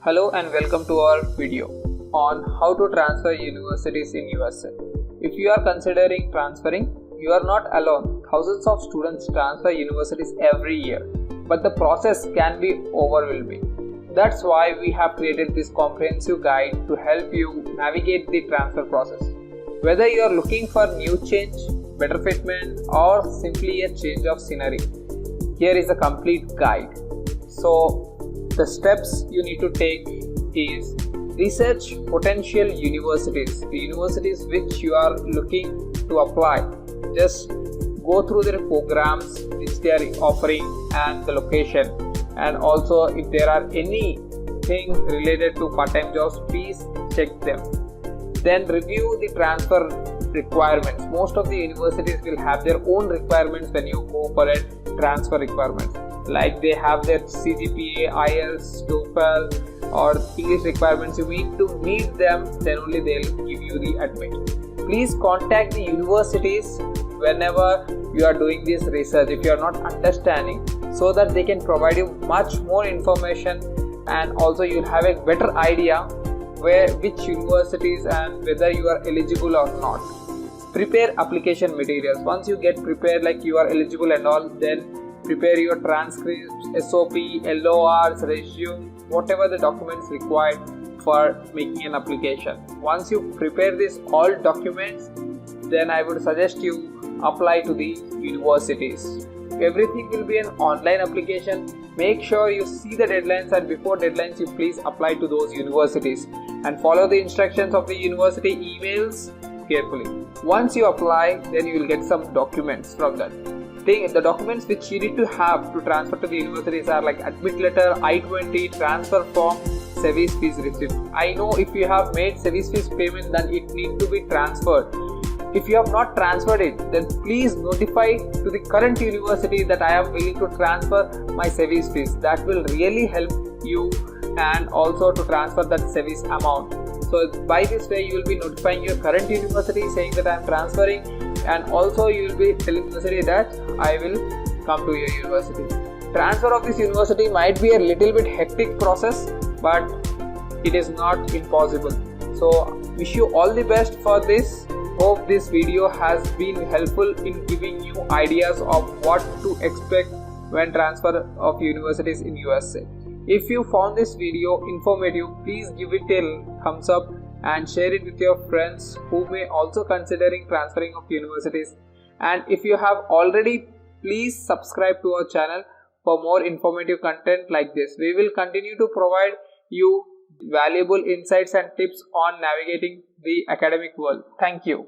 Hello and welcome to our video on how to transfer universities in USA. If you are considering transferring, you are not alone. Thousands of students transfer universities every year, but the process can be overwhelming. That's why we have created this comprehensive guide to help you navigate the transfer process. Whether you are looking for new change, better fitment, or simply a change of scenery, here is a complete guide. So, the steps you need to take is research potential universities, the universities which you are looking to apply. Just go through their programs which they are offering and the location, and also if there are anything related to part-time jobs, please check them. Then review the transfer requirements. Most of the universities will have their own requirements when you go for a transfer requirements. Like they have their CGPA, IELTS, TOEFL or English requirements. You need to meet them, then only they'll give you the admit. Please contact the universities whenever you are doing this research if you are not understanding, so that they can provide you much more information, and also you'll have a better idea which universities and whether you are eligible or not. Prepare application materials. Once you get prepared like you are eligible and all, then prepare your transcripts, SOP, LORs, resume, whatever the documents required for making an application. Once you prepare these all documents, then I would suggest you apply to the universities. Everything will be an online application. Make sure you see the deadlines, and before deadlines you please apply to those universities and follow the instructions of the university emails carefully. Once you apply, then you will get some documents from that. The documents which you need to have to transfer to the universities are like admit letter, I-20, transfer form, service fees receipt. I know if you have made service fees payment, then it need to be transferred. If you have not transferred it, then please notify to the current university that I am willing to transfer my service fees. That will really help you, and also to transfer that service amount. So by this way you will be notifying your current university saying that I am transferring, and also you will be telling the university that I will come to your university. Transfer of this university might be a little bit hectic process, but it is not impossible. So wish you all the best for this. Hope this video has been helpful in giving you ideas of what to expect when transfer of universities in USA. If you found this video informative, please give it a thumbs up and share it with your friends who may also considering transferring of universities. And if you have already, please subscribe to our channel for more informative content like this. We will continue to provide you valuable insights and tips on navigating the academic world. Thank you.